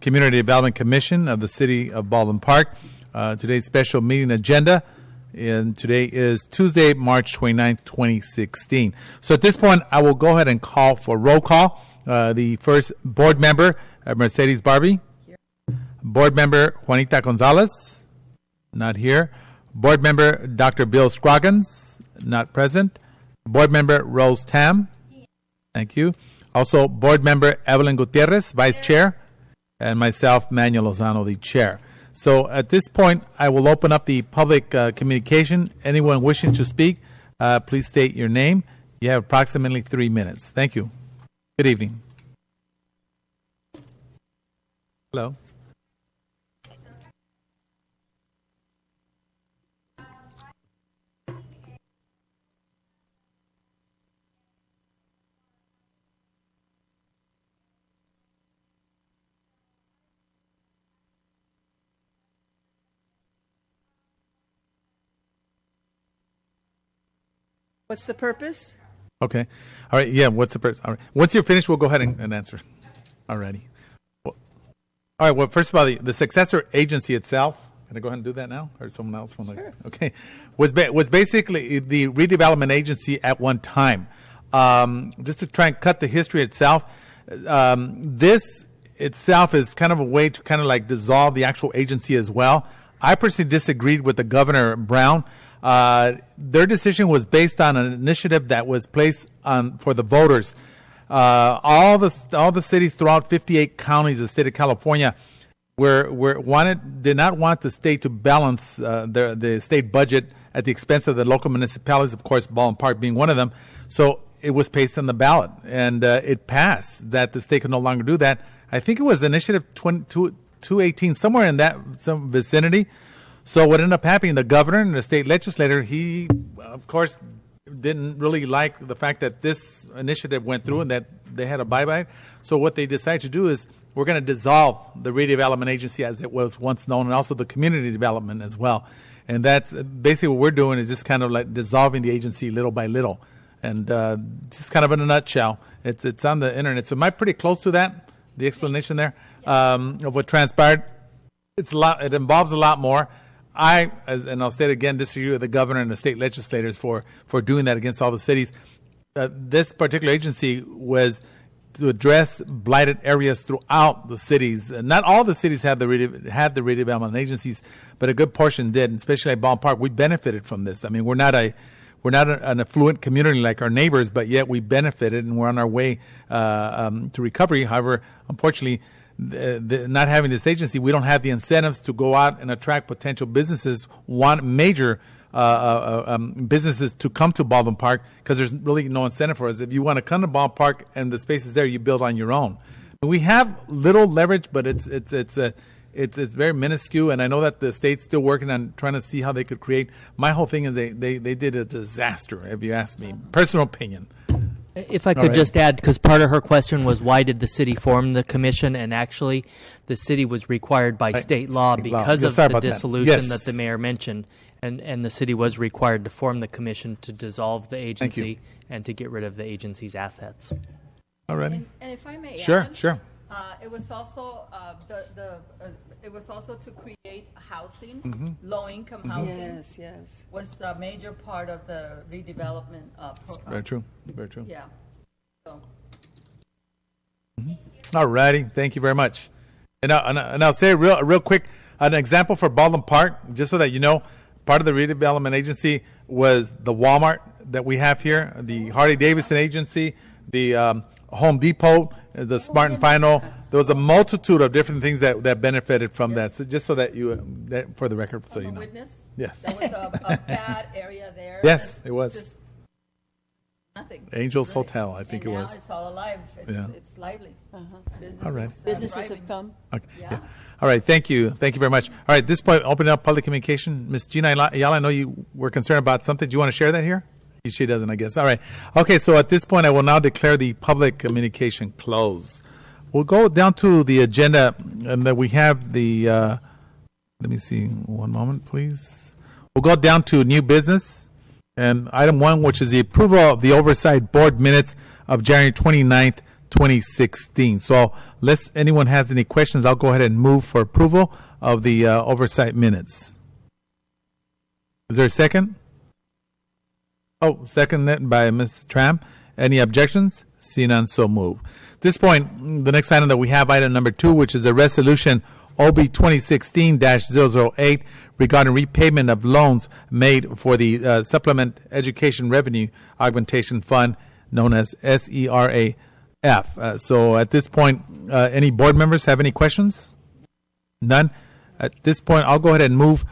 Community Development Commission of the City of Baldwin Park. Today's special meeting agenda, and today is Tuesday, March 29th, 2016. So at this point, I will go ahead and call for roll call. The first board member, Mercedes Barbie. Here. Board member, Juanita Gonzalez. Not here. Board member, Dr. Bill Scroggins. Not present. Board member, Rose Tam. Thank you. Also, board member, Evelyn Gutierrez, vice chair. And myself, Manuel Lozano, the chair. So at this point, I will open up the public communication. Anyone wishing to speak, please state your name. You have approximately 3 minutes. Thank you. Good evening. Hello. What's the purpose? Okay. All right. Yeah. What's the purpose? All right. Once you're finished, we'll go ahead and answer. Alrighty. Well, all right. Well, first of all, the successor agency itself. Can I go ahead and do that now, or someone else want to? Sure. Okay. Was basically the redevelopment agency at one time. Just to try and cut the history itself. This itself is kind of a way to kind of like dissolve the actual agency as well. I personally disagreed with the Governor Brown. Their decision was based on an initiative that was placed on for the voters. All the cities throughout 58 counties of the state of California did not want the state to balance the state budget at the expense of the local municipalities. Of course, Baldwin Park being one of them. So it was placed on the ballot, and it passed that the state could no longer do that. I think it was Initiative 218, somewhere in that some vicinity. So what ended up happening, the governor and the state legislator, he, of course, didn't really like the fact that this initiative went through and that they had a bye-bye. So what they decided to do is we're going to dissolve the redevelopment agency as it was once known, and also the community development as well. And that's basically what we're doing, is just kind of like dissolving the agency little by little. And just kind of in a nutshell, it's on the internet. So am I pretty close to that, the explanation there of what transpired? It involves a lot more. And I'll say it again, disagree with the governor and the state legislators for doing that against all the cities. This particular agency was to address blighted areas throughout the cities. Not all the cities had the redevelopment agencies, but a good portion did, and especially at Baldwin Park. We benefited from this. I mean, we're not an affluent community like our neighbors, but yet we benefited, and we're on our way to recovery. However, unfortunately, not having this agency, we don't have the incentives to go out and attract potential businesses, major businesses to come to Baldwin Park, because there's really no incentive for us. If you want to come to Baldwin Park and the space is there, you build on your own. We have little leverage, but it's very minuscule, and I know that the state's still working on trying to see how they could create. My whole thing is they did a disaster, if you ask me. Personal opinion. If I could just add, because part of her question was why did the city form the commission, and actually the city was required by state law because of the dissolution that the mayor mentioned, and the city was required to form the commission to dissolve the agency and to get rid of the agency's assets. All right. And if I may Sure. It was also it was also to create housing, low-income housing. Yes. Was a major part of the redevelopment. Very true. Yeah. So. All righty. Thank you very much. And I'll say real quick, an example for Baldwin Park, just so that you know, part of the redevelopment agency was the Walmart that we have here, the Harley-Davidson agency, the Home Depot, the Smart and Final. There was a multitude of different things that benefited from that. So just so that for the record, so you know. Witness? Yes. That was a bad area there. Yes, it was. Just nothing. Angels Hotel, I think and it now was. It's all alive. It's lively. All right. Businesses have come. Okay. Yeah. All right. Thank you. Thank you very much. All right. At this point, opening up public communication. Ms. Gina Ayala, I know you were concerned about something. Do you want to share that here? She doesn't, I guess. All right. Okay. So at this point, I will now declare the public communication closed. We'll go down to the agenda, and that we have the. Let me see. One moment, please. We'll go down to new business, and item 1, which is the approval of the Oversight Board minutes of January 29th, 2016. So unless anyone has any questions, I'll go ahead and move for approval of the oversight minutes. Is there a second? Oh, seconded by Ms. Tram. Any objections? Seeing none, so move. At this point, the next item that we have, item number 2, which is a resolution OB 2016-008 regarding repayment of loans made for the Supplement Education Revenue Augmentation Fund, known as SERAF. So at this point, any board members have any questions? None? At this point, I'll go ahead and move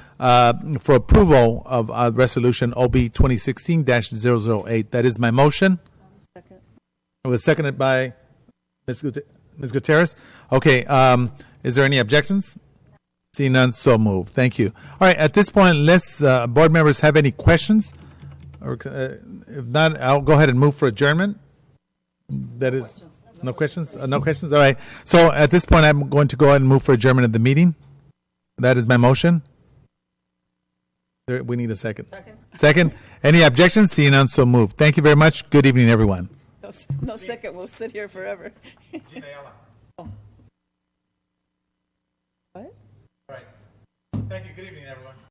for approval of resolution OB 2016-008. That is my motion. Second. It was seconded by Ms. Gutierrez. Okay. Is there any objections? Seeing none, so move. Thank you. All right. At this point, unless board members have any questions, or if not, I'll go ahead and move for adjournment. That is no questions. No questions. All right. So at this point, I'm going to go ahead and move for adjournment of the meeting. That is my motion. We need a second. Second. Any objections? Seeing none, so move. Thank you very much. Good evening, everyone. No second. We'll sit here forever.